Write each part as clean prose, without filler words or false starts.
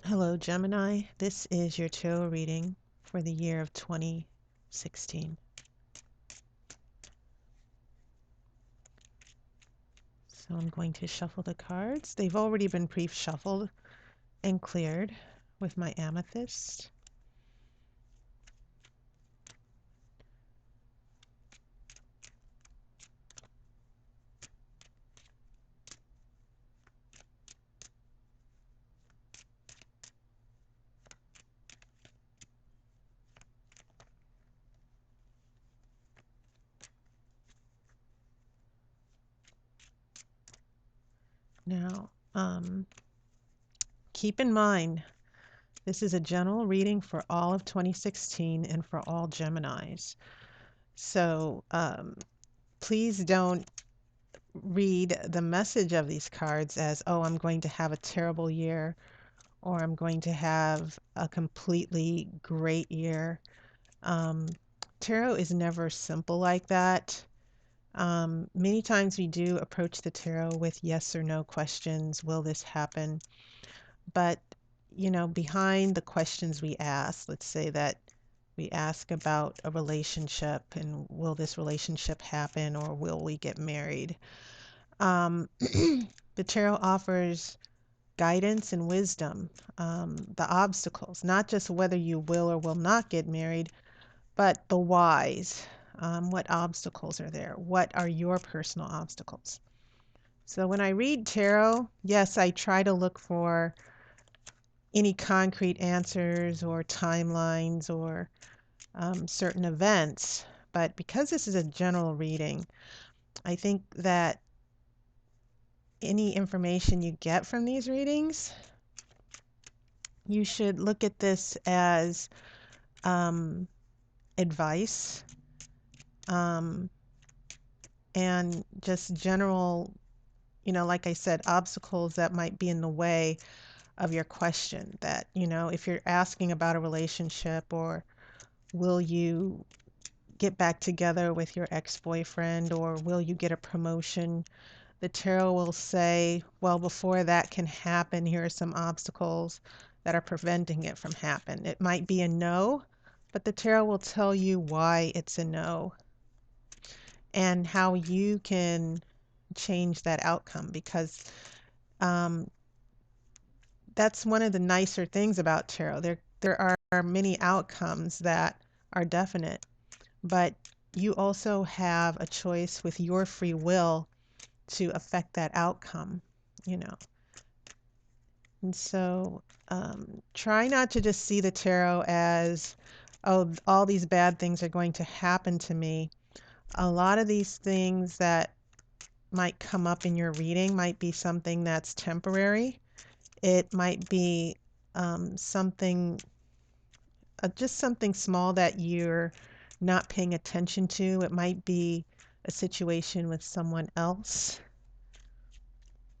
Hello, Gemini. This is your tarot reading for the year of 2016. So I'm going to shuffle the cards. They've already been pre-shuffled and cleared with my amethyst. Now, keep in mind, this is a general reading for all of 2016 and for all Geminis. So please don't read the message of these cards as, oh, I'm going to have a terrible year, or I'm going to have a completely great year. Um, Tarot is never simple like that. Many times we do approach the tarot with yes or no questions. Will this happen? But, behind the questions we ask, let's say that we ask about a relationship and will this relationship happen or will we get married? The tarot offers guidance and wisdom, the obstacles, not just whether you will or will not get married, but the whys. What obstacles are there? What are your personal obstacles? So when I read tarot, yes, I try to look for any concrete answers or timelines or certain events. But because this is a general reading, I think that any information you get from these readings, you should look at this as um, advice, um, and just general, like I said, obstacles that might be in the way of your question. That, if you're asking about a relationship or will you get back together with your ex-boyfriend or will you get a promotion, the tarot will say, well, before that can happen, here are some obstacles that are preventing it from happening. It might be a no, but the tarot will tell you why it's a no and how you can change that outcome, because um, that's one of the nicer things about tarot. There are many outcomes that are definite, but you also have a choice with your free will to affect that outcome, you know. And so try not to just see the tarot as, oh, all these bad things are going to happen to me. A lot of these things that might come up in your reading might be something that's temporary. It might be something, just something small that you're not paying attention to. It might be a situation with someone else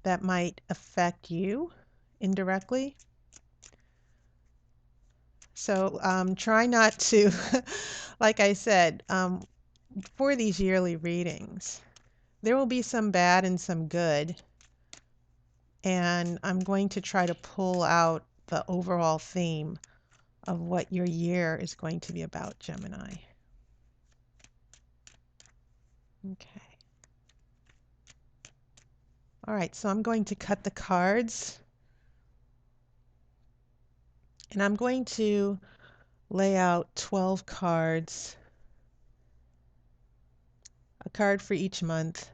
that might affect you indirectly. So try not to, like I said, for these yearly readings, there will be some bad and some good. And I'm going to try to pull out the overall theme of what your year is going to be about, Gemini. Okay. All right, so I'm going to cut the cards and I'm going to lay out 12 cards, a card for each month.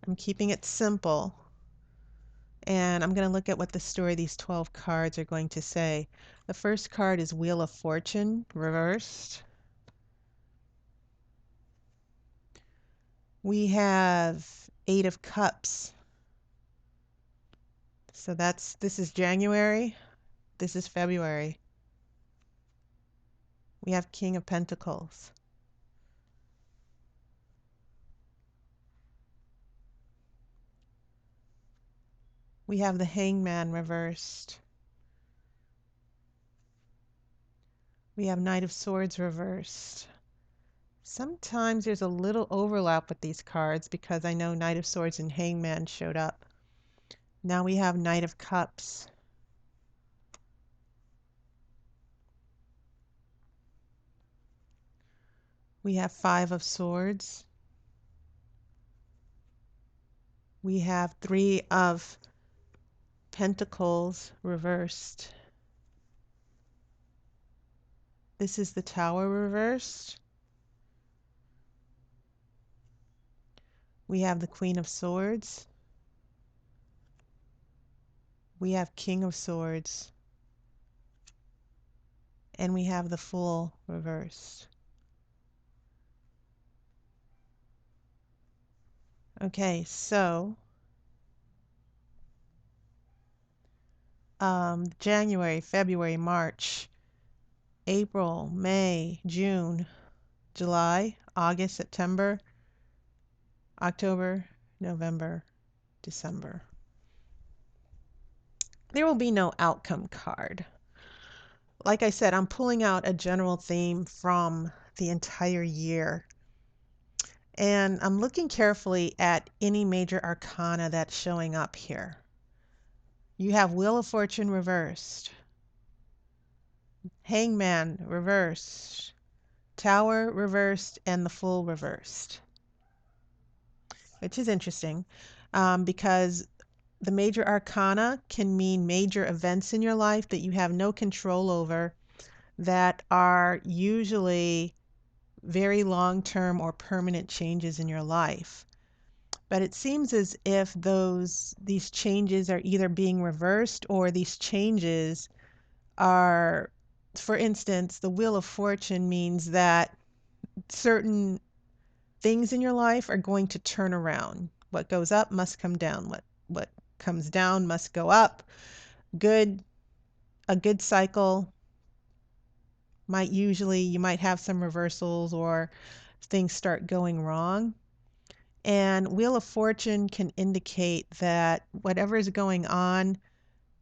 I'm keeping it simple and I'm going to look at what the story these 12 cards are going to say. The first card is Wheel of Fortune reversed. We have Eight of Cups. So this is January, this is February. We have King of Pentacles. We have the Hangman reversed. We have Knight of Swords reversed. Sometimes there's a little overlap with these cards because I know Knight of Swords and Hangman showed up. Now we have Knight of Cups. We have Five of Swords. We have Three of Pentacles reversed. This is the Tower reversed. We have the Queen of Swords. We have King of Swords. And we have the Fool reversed. Okay, so January, February, March, April, May, June, July, August, September, October, November, December. There will be no outcome card. Like I said, I'm pulling out a general theme from the entire year. And I'm looking carefully at any major arcana that's showing up here. You have Wheel of Fortune reversed, Hangman reversed, Tower reversed, and the Fool reversed, which is interesting because the major arcana can mean major events in your life that you have no control over that are usually very long-term or permanent changes in your life. But it seems as if these changes are either being reversed or these changes are, for instance, the Wheel of Fortune means that certain things in your life are going to turn around. What goes up must come down. What comes down must go up. Good, a good cycle you might have some reversals or things start going wrong. And Wheel of Fortune can indicate that whatever is going on,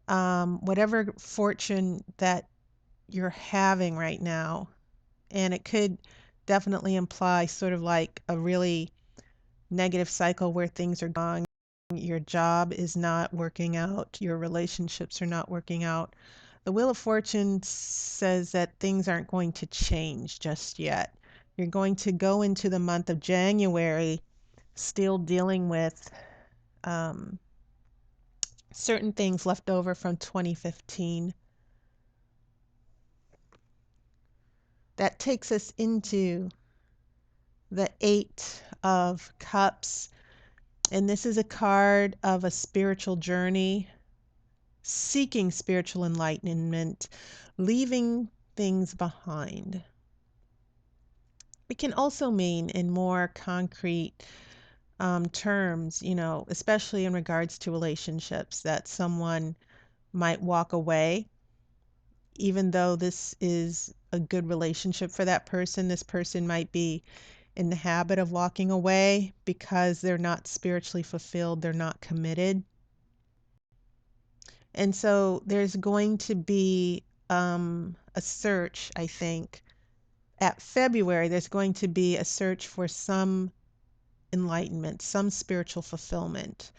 whatever fortune that you're having right now, and it could definitely imply sort of like a really negative cycle where things are going, your job is not working out, your relationships are not working out. The Wheel of Fortune says that things aren't going to change just yet. You're going to go into the month of January still dealing with um, certain things left over from 2015. That takes us into the Eight of Cups. And this is a card of a spiritual journey, seeking spiritual enlightenment, leaving things behind. It can also mean in more concrete terms, especially in regards to relationships, that someone might walk away. Even though this is a good relationship for that person, this person might be in the habit of walking away because they're not spiritually fulfilled, they're not committed. And so there's going to be a search, I think. At February, there's going to be a search for some enlightenment, some spiritual fulfillment,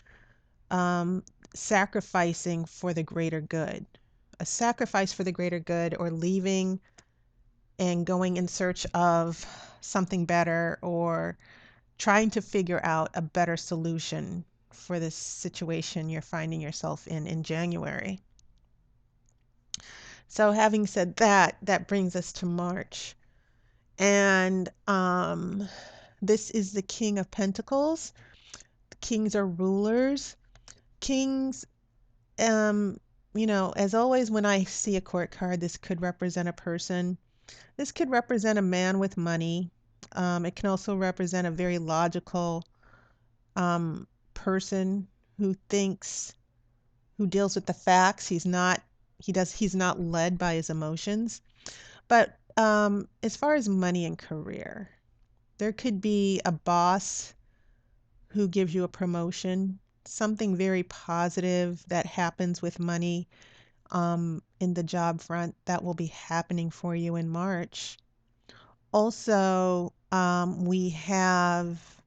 um, sacrificing for the greater good. A sacrifice for the greater good, or leaving and going in search of something better, or trying to figure out a better solution for this situation you're finding yourself in January. So having said that, that brings us to March. And this is the King of Pentacles. Kings are rulers. Kings, as always, when I see a court card, this could represent a person. This could represent a man with money. It can also represent a very logical person who deals with the facts. He's not led by his emotions. But as far as money and career, there could be a boss who gives you a promotion, something very positive that happens with money in the job front that will be happening for you in March. Also, we have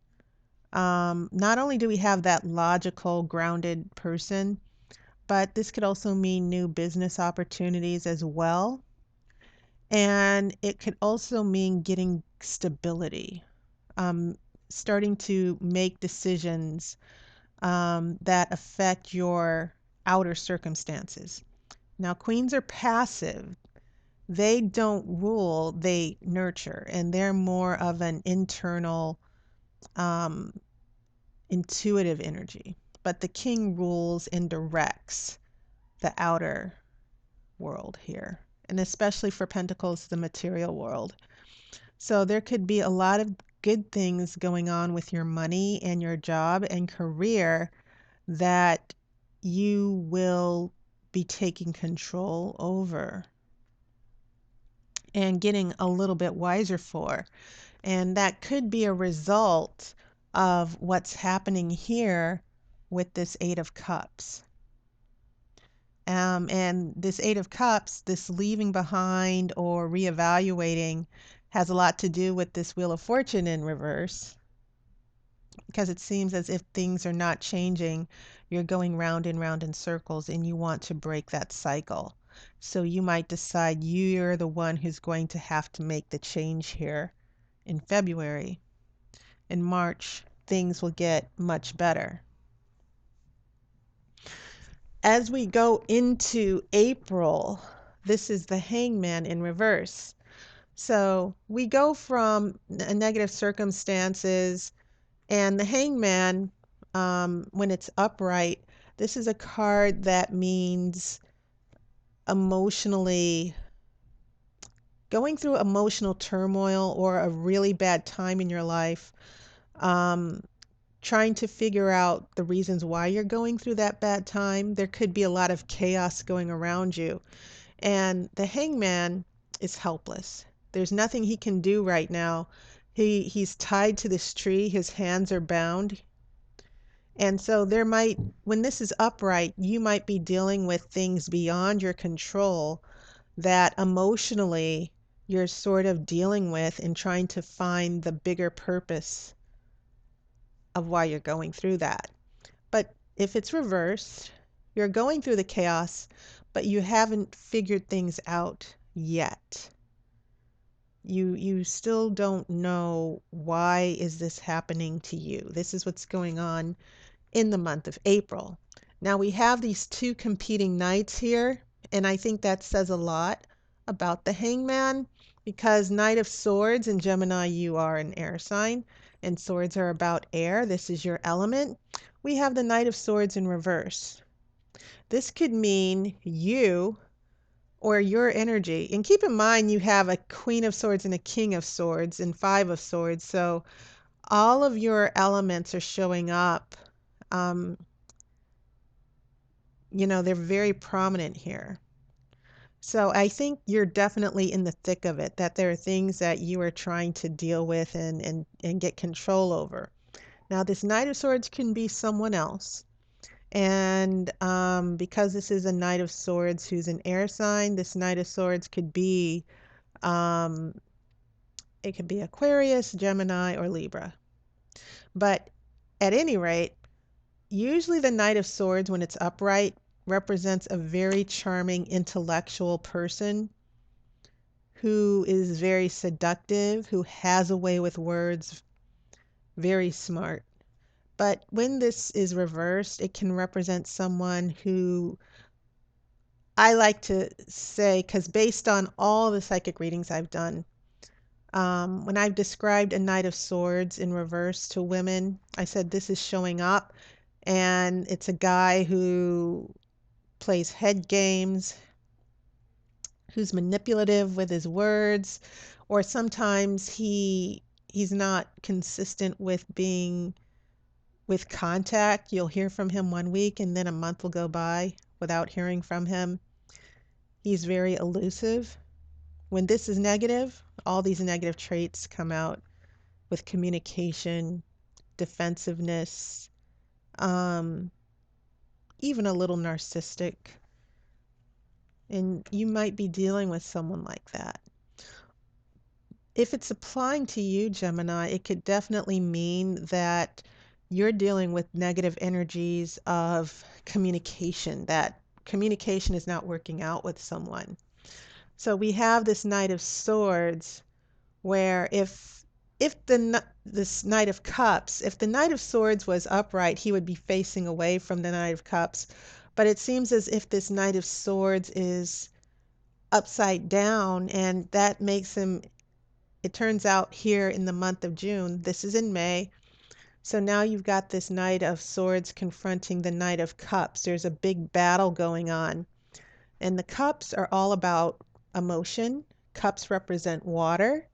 not only do we have that logical, grounded person, but this could also mean new business opportunities as well. And it could also mean getting stability, um, starting to make decisions that affect your outer circumstances. Now, queens are passive. They don't rule, they nurture, and they're more of an internal, um, intuitive energy. But the king rules and directs the outer world here, and especially for Pentacles, the material world. So there could be a lot of good things going on with your money and your job and career that you will be taking control over and getting a little bit wiser for. And that could be a result of what's happening here with this Eight of Cups. And this Eight of Cups, this leaving behind or reevaluating, has a lot to do with this Wheel of Fortune in reverse, because it seems as if things are not changing. You're going round and round in circles and you want to break that cycle. So you might decide you're the one who's going to have to make the change here in February. In March, things will get much better. As we go into April, this is the Hangman in reverse. So we go from negative circumstances, and the Hangman, when it's upright, this is a card that means emotionally going through emotional turmoil or a really bad time in your life, um, trying to figure out the reasons why you're going through that bad time. There could be a lot of chaos going around you. And the Hangman is helpless. There's nothing he can do right now. He's tied to this tree. His hands are bound. And so there might, when this is upright, you might be dealing with things beyond your control that emotionally you're sort of dealing with and trying to find the bigger purpose of why you're going through that. But if it's reversed, you're going through the chaos, but you haven't figured things out yet. You still don't know, why is this happening to you. This is what's going on in the month of April. Now we have these two competing knights here, and I think that says a lot about the Hangman, because Knight of Swords in Gemini, you are an air sign, and swords are about air. This is your element. We have the Knight of Swords in reverse. This could mean you or your energy. And keep in mind, you have a Queen of Swords and a King of Swords and Five of Swords. So all of your elements are showing up. Um, they're very prominent here. So I think you're definitely in the thick of it, that there are things that you are trying to deal with and get control over. Now, this Knight of Swords can be someone else. And because this is a Knight of Swords who's an air sign, this Knight of Swords could be, um, it could be Aquarius, Gemini, or Libra. But at any rate, usually the Knight of Swords, when it's upright, represents a very charming intellectual person who is very seductive, who has a way with words, very smart. But when this is reversed, it can represent someone who, I like to say, because based on all the psychic readings I've done, when I've described a Knight of Swords in reverse to women, I said this is showing up, and it's a guy who plays head games, who's manipulative with his words, or sometimes he's not consistent with being with contact. You'll hear from him one week and then a month will go by without hearing from him. He's very elusive. When this is negative, all these negative traits come out with communication, defensiveness, um, even a little narcissistic. And you might be dealing with someone like that. If it's applying to you, Gemini, it could definitely mean that you're dealing with negative energies of communication, that communication is not working out with someone. So we have this Knight of Swords where if this Knight of Cups, if the Knight of Swords was upright, he would be facing away from the Knight of Cups. But it seems as if this Knight of Swords is upside down, and that makes him, it turns out here in the month of June, this is in May. So now you've got this Knight of Swords confronting the Knight of Cups. There's a big battle going on. And the cups are all about emotion. Cups represent water.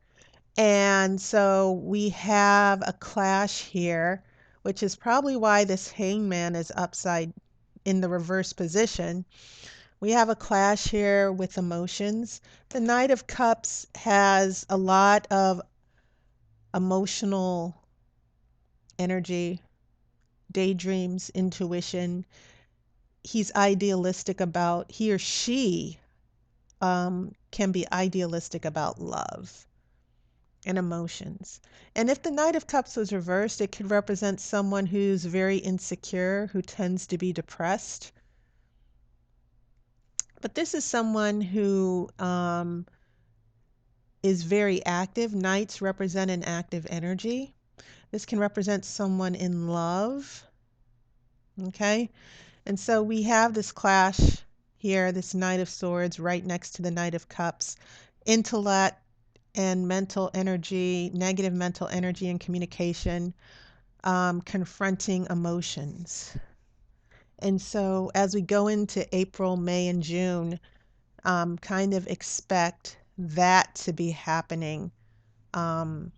And so we have a clash here, which is probably why this hangman is upside in the reverse position. We have a clash here with emotions. The Knight of Cups has a lot of emotional energy, daydreams, intuition. He's idealistic about, he or she can be idealistic about love and emotions. And if the Knight of Cups was reversed, it could represent someone who's very insecure, who tends to be depressed. But this is someone who is very active. Knights represent an active energy. This can represent someone in love. Okay. And so we have this clash here, this Knight of Swords right next to the Knight of Cups. Intellect and mental energy, negative mental energy and communication, confronting emotions. And so as we go into April, May, and June, kind of expect that to be happening. Um,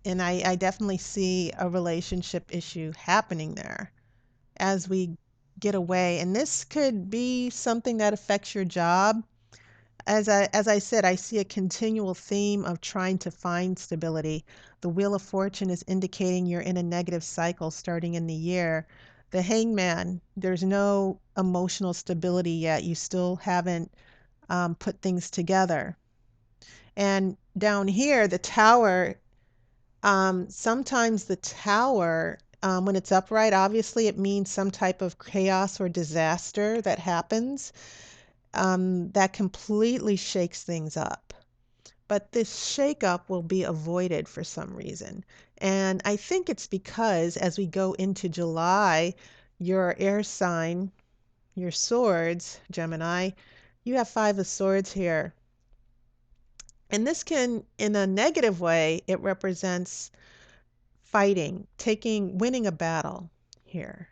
and I definitely see a relationship issue happening there as we get away. And this could be something that affects your job. As I said, I see a continual theme of trying to find stability. The Wheel of Fortune is indicating you're in a negative cycle starting in the year. The Hangman, there's no emotional stability yet. You still haven't put things together. And down here, the Tower, sometimes the Tower, when it's upright, obviously it means some type of chaos or disaster that happens that completely shakes things up. But this shakeup will be avoided for some reason. And I think it's because as we go into July, your air sign, your swords, Gemini, you have Five of Swords here. And this can, in a negative way, it represents fighting, winning a battle here.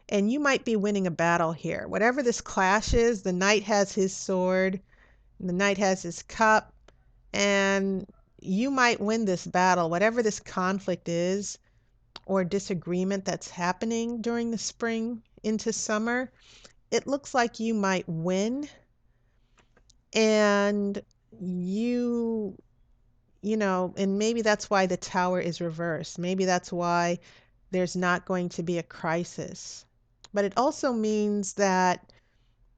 And you might be winning a battle here. Whatever this clash is, the knight has his sword, the knight has his cup, and you might win this battle, whatever this conflict is or disagreement that's happening during the spring into summer. It looks like you might win, and you and maybe that's why the Tower is reversed. Maybe that's why there's not going to be a crisis. But it also means that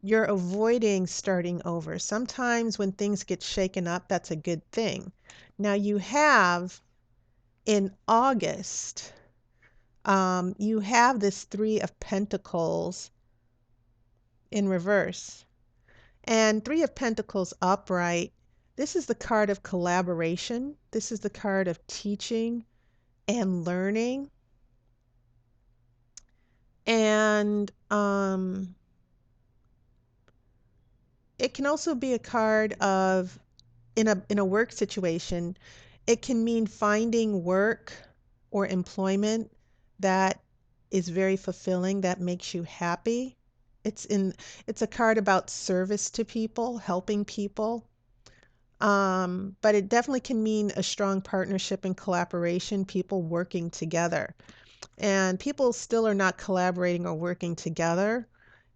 you're avoiding starting over. Sometimes when things get shaken up, that's a good thing. Now you have in August, you have this Three of Pentacles in reverse. And Three of Pentacles upright, this is the card of collaboration. This is the card of teaching and learning. And it can also be a card of in a work situation, it can mean finding work or employment that is very fulfilling, that makes you happy. It's a card about service to people, helping people. But it definitely can mean a strong partnership and collaboration, people working together. And people still are not collaborating or working together.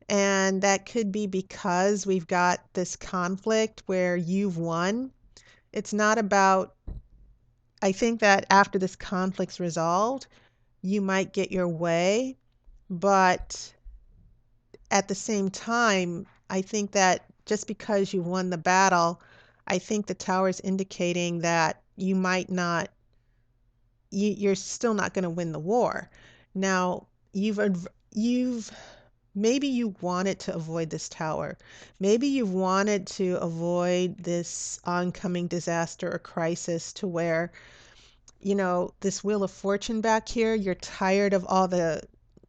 And that could be because we've got this conflict where you've won. It's not about, I think that after this conflict's resolved, you might get your way, but at the same time, I think that just because you won the battle, I think the Tower's indicating that you might not, you're still not going to win the war. Now, you've maybe you wanted to avoid this tower. Maybe you wanted to avoid this oncoming disaster or crisis to where, this Wheel of Fortune back here, you're tired of all the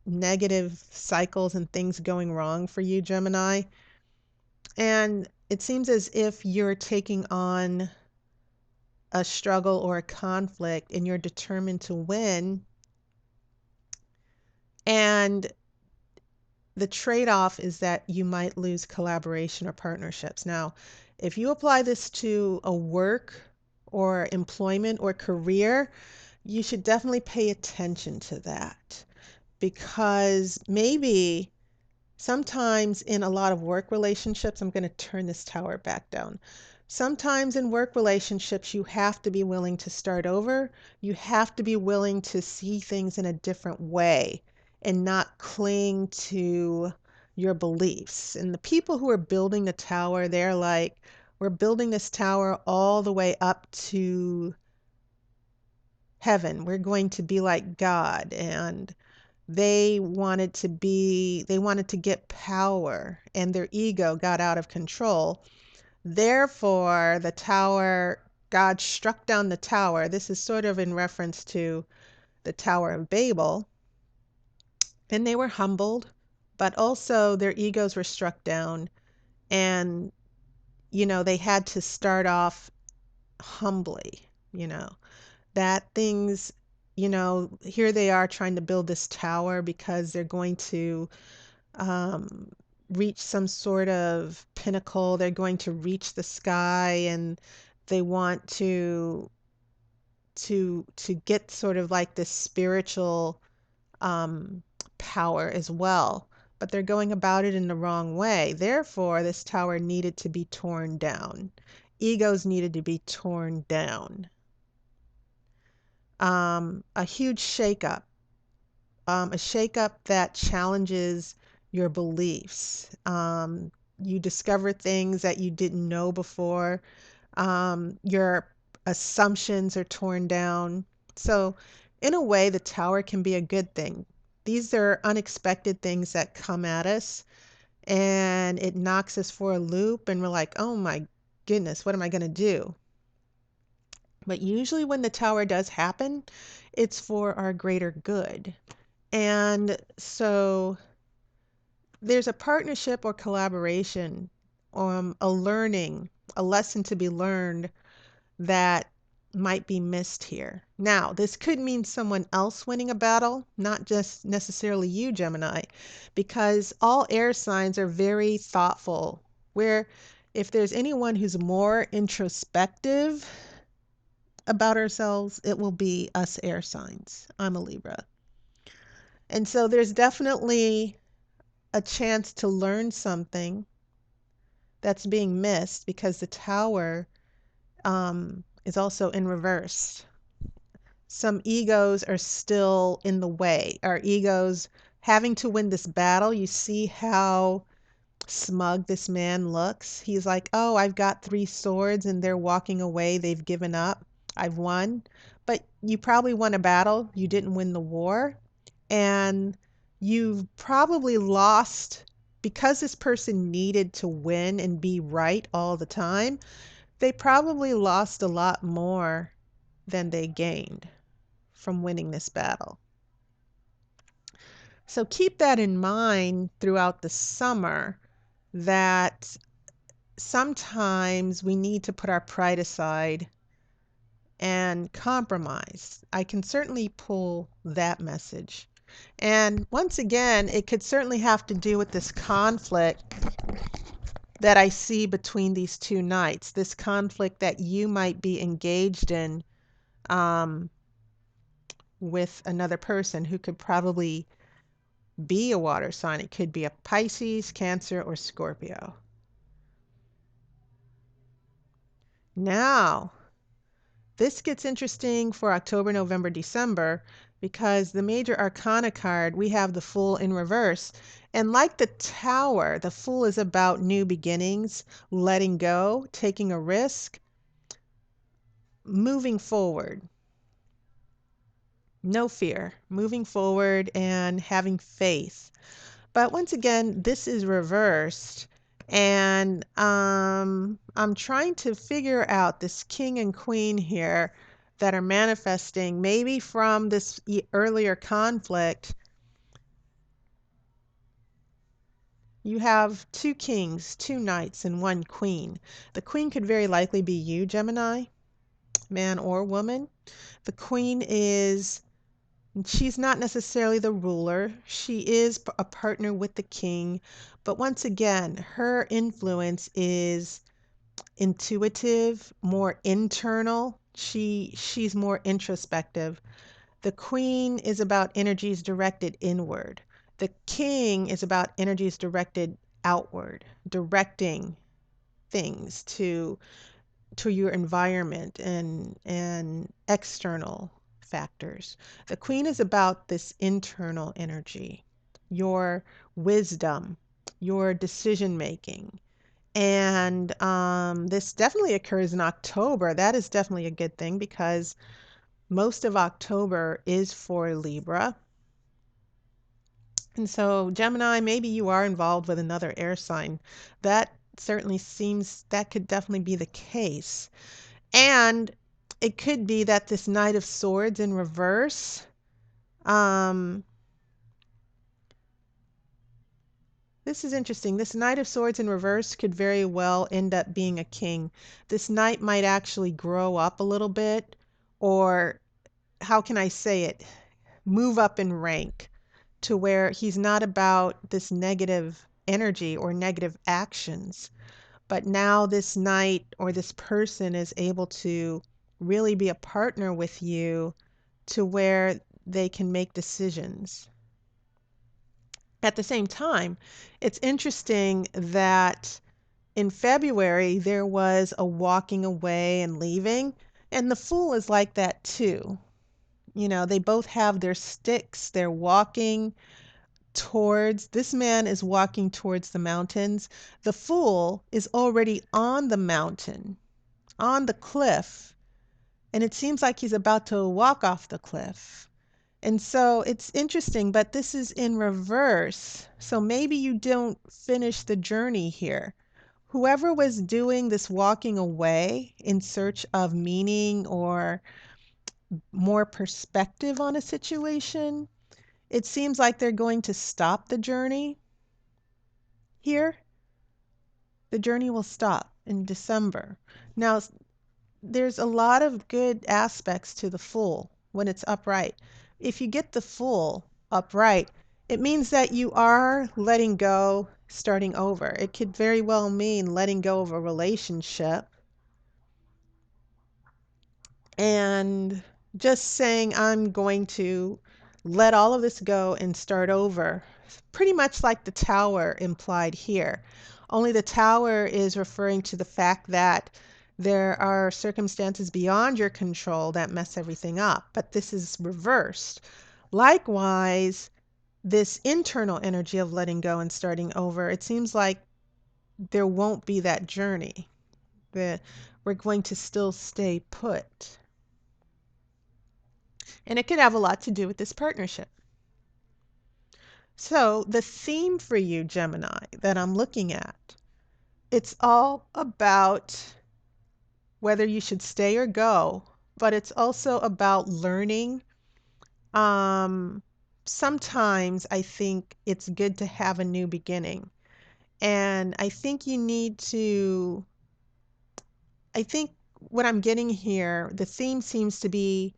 negative cycles and things going wrong for you, Gemini. And it seems as if you're taking on a struggle or a conflict and you're determined to win. And the trade-off is that you might lose collaboration or partnerships. Now, if you apply this to a work or employment or career, you should definitely pay attention to that because maybe sometimes in a lot of work relationships, I'm going to turn this tower back down. Sometimes in work relationships, you have to be willing to start over. You have to be willing to see things in a different way and not cling to your beliefs. And the people who are building the tower, they're like, we're building this tower all the way up to heaven. We're going to be like God. And they wanted to get power, and their ego got out of control. Therefore, the tower, God struck down the tower. This is sort of in reference to the Tower of Babel. And they were humbled, but also their egos were struck down. And, they had to start off humbly, you know, that things, here they are trying to build this tower because they're going to um, reach some sort of pinnacle. They're going to reach the sky, and they want to get sort of like this spiritual um, power as well. But they're going about it in the wrong way. Therefore, this tower needed to be torn down. Egos needed to be torn down. A huge shakeup, a shakeup that challenges your beliefs. You discover things that you didn't know before. Your assumptions are torn down. So, in a way, the tower can be a good thing. These are unexpected things that come at us, and it knocks us for a loop, and we're like, oh my goodness, what am I going to do? But usually, when the tower does happen, it's for our greater good. And so there's a partnership or collaboration, a learning, a lesson to be learned that might be missed here. Now, this could mean someone else winning a battle, not just necessarily you, Gemini, because all air signs are very thoughtful. Where if there's anyone who's more introspective about ourselves, it will be us air signs. I'm a Libra. And so there's definitely a chance to learn something that's being missed because the tower is also in reverse. Some egos are still in the way. Our egos having to win this battle. You see how smug this man looks. He's like, oh, I've got 3 swords and they're walking away. They've given up. I've won. But you probably won a battle. You didn't win the war. And you've probably lost because this person needed to win and be right all the time. They probably lost a lot more than they gained from winning this battle. So keep that in mind throughout the summer that sometimes we need to put our pride aside and compromise. I can certainly pull that message. And once again, it could certainly have to do with this conflict that I see between these two nights, this conflict that you might be engaged in um, with another person who could probably be a water sign. It could be a Pisces, Cancer, or Scorpio. Now, this gets interesting for October, November, December because the major arcana card, we have the Fool in reverse. And like the Tower, the Fool is about new beginnings, letting go, taking a risk, moving forward. No fear, moving forward and having faith. But once again, this is reversed. And I'm trying to figure out this king and queen here that are manifesting, maybe from this earlier conflict. You have two kings, two knights, and one queen. The queen could very likely be you, Gemini, man or woman. The queen is, she's not necessarily the ruler. She is a partner with the king. But once again, her influence is intuitive, more internal. She's more introspective. The queen is about energies directed inward. The king is about energies directed outward, directing things to your environment and external factors. The queen is about this internal energy, your wisdom, your decision making. And this definitely occurs in October. That is definitely a good thing because most of October is for Libra. And so, Gemini, maybe you are involved with another air sign. That certainly seems, that could definitely be the case. And it could be that this Knight of Swords in reverse, um, this is interesting. This Knight of Swords in reverse could very well end up being a king. This knight might actually grow up a little bit, or how can I say it? Move up in rank to where he's not about this negative energy or negative actions. But now this knight or this person is able to really be a partner with you to where they can make decisions. At the same time, it's interesting that in February there was a walking away and leaving, and the Fool is like that too. You know, they both have their sticks, they're walking towards, this man is walking towards the mountains. The Fool is already on the mountain, on the cliff, and it seems like he's about to walk off the cliff. And so it's interesting, but this is in reverse. So maybe you don't finish the journey here. Whoever was doing this walking away in search of meaning or more perspective on a situation, it seems like they're going to stop the journey here. The journey will stop in December. Now, there's a lot of good aspects to the Fool when it's upright. If you get the Fool upright, it means that you are letting go, starting over. It could very well mean letting go of a relationship and just saying, I'm going to let all of this go and start over. Pretty much like the Tower implied here. Only the Tower is referring to the fact that there are circumstances beyond your control that mess everything up, but this is reversed. Likewise, this internal energy of letting go and starting over, it seems like there won't be that journey. That we're going to still stay put. And it could have a lot to do with this partnership. So, the theme for you, Gemini, that I'm looking at, it's all about whether you should stay or go, but it's also about learning. Um, Sometimes I think it's good to have a new beginning. And I think you need to, I think what I'm getting here, the theme seems to be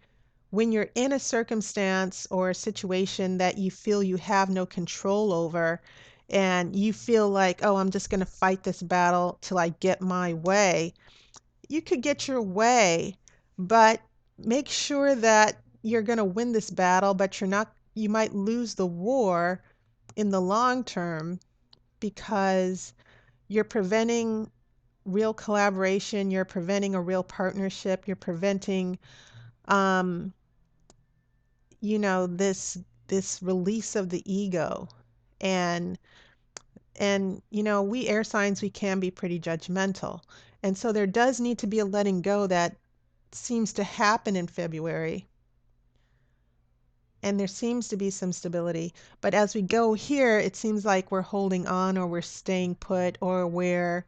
when you're in a circumstance or a situation that you feel you have no control over, and you feel like, oh, I'm just going to fight this battle till I get my way. You could get your way, but make sure that you're going to win this battle, but you're not, you might lose the war in the long term because you're preventing real collaboration, you're preventing a real partnership, you're preventing um, this release of the ego. And we air signs, we can be pretty judgmental, and so there does need to be a letting go that seems to happen in February. and there seems to be some stability. But as we go here, it seems like we're holding on, or we're staying put, or we're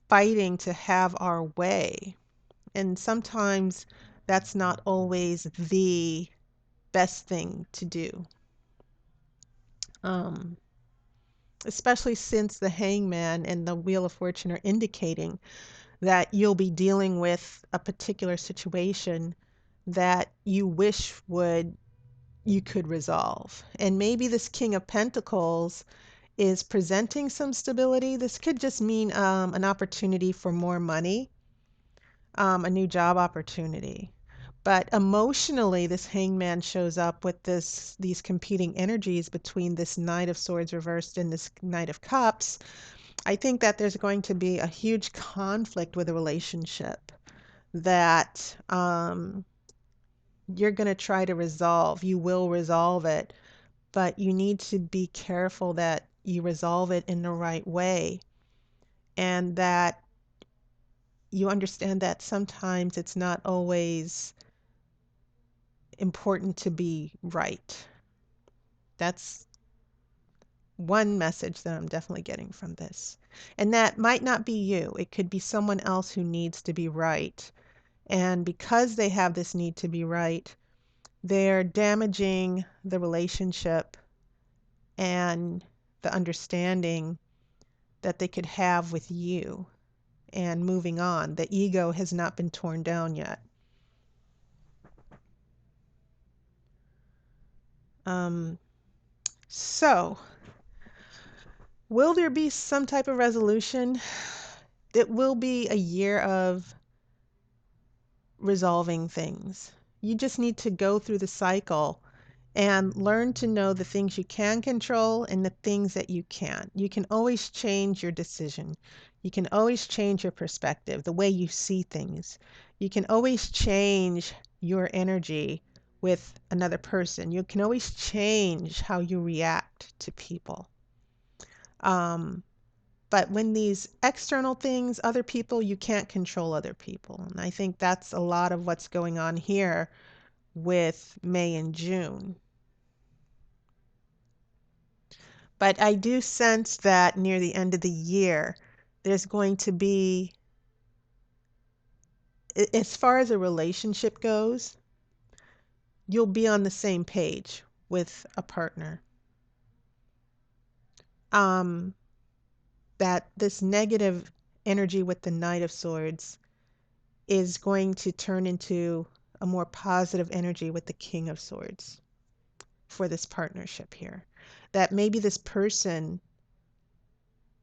fighting to have our way. And sometimes that's not always the best thing to do. Um, Especially since the hangman and the wheel of fortune are indicating that you'll be dealing with a particular situation that you wish would you could resolve. And maybe this King of Pentacles is presenting some stability. This could just mean an opportunity for more money, a new job opportunity. But emotionally, this hangman shows up with these competing energies between this Knight of Swords reversed and this Knight of Cups. I think that there's going to be a huge conflict with a relationship that you're going to try to resolve. You will resolve it, but you need to be careful that you resolve it in the right way, and that you understand that sometimes it's not always important to be right. That's one message that I'm definitely getting from this. And that might not be you. It could be someone else who needs to be right. And because they have this need to be right, they're damaging the relationship and the understanding that they could have with you, and moving on. The ego has not been torn down yet. Um, so, will there be some type of resolution? It will be a year of resolving things. You just need to go through the cycle and learn to know the things you can control and the things that you can't. You can always change your decision. You can always change your perspective, the way you see things. You can always change your energy with another person. You can always change how you react to people. Um, but when these external things, other people, you can't control other people. And I think that's a lot of what's going on here with May and June. But I do sense that near the end of the year, there's going to be, as far as a relationship goes, you'll be on the same page with a partner. Um, that this negative energy with the Knight of Swords is going to turn into a more positive energy with the King of Swords for this partnership here. That maybe this person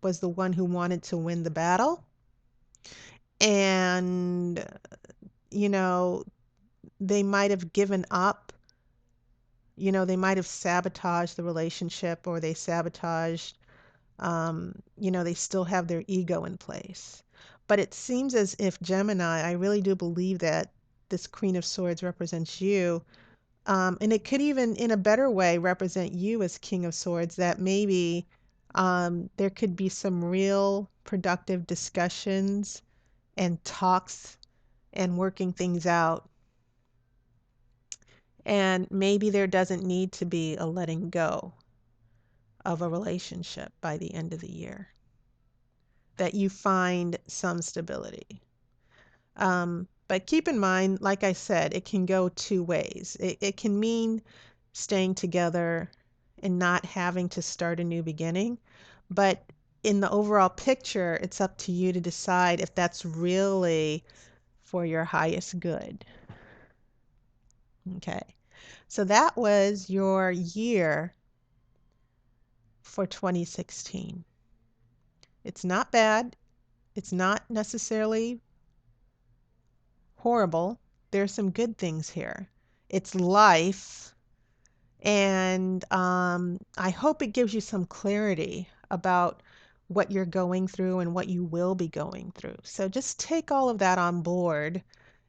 was the one who wanted to win the battle, and you know, they might have given up. They might have sabotaged the relationship, or they sabotaged, they still have their ego in place. But it seems as if Gemini, I really do believe that this Queen of Swords represents you. And it could even, in a better way, represent you as King of Swords, that maybe there could be some real productive discussions and talks and working things out. And maybe there doesn't need to be a letting go of a relationship by the end of the year, that you find some stability. But keep in mind, like I said, it can go two ways. It can mean staying together and not having to start a new beginning. But in the overall picture, it's up to you to decide if that's really for your highest good. Okay. So that was your year for 2016. It's not bad. It's not necessarily horrible. There's some good things here. It's life. And I hope it gives you some clarity about what you're going through and what you will be going through. So just take all of that on board.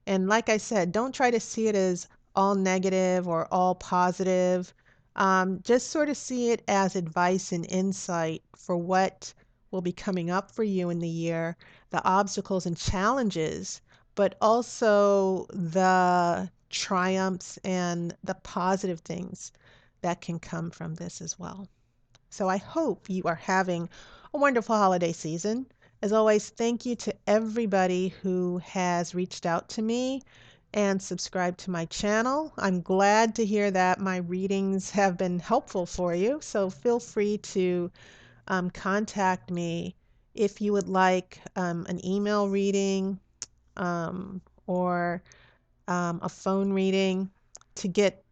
And like I said, don't try to see it as all negative or all positive. Just sort of see it as advice and insight for what will be coming up for you in the year, the obstacles and challenges, but also the triumphs and the positive things that can come from this as well. So I hope you are having a wonderful holiday season. As always, thank you to everybody who has reached out to me and subscribed to my channel. I'm glad to hear that my readings have been helpful for you. So feel free to contact me if you would like an email reading or a phone reading to get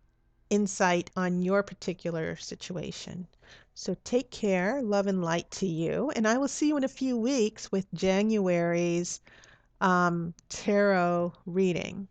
insight on your particular situation. So take care, love and light to you, and I will see you in a few weeks with January's tarot reading.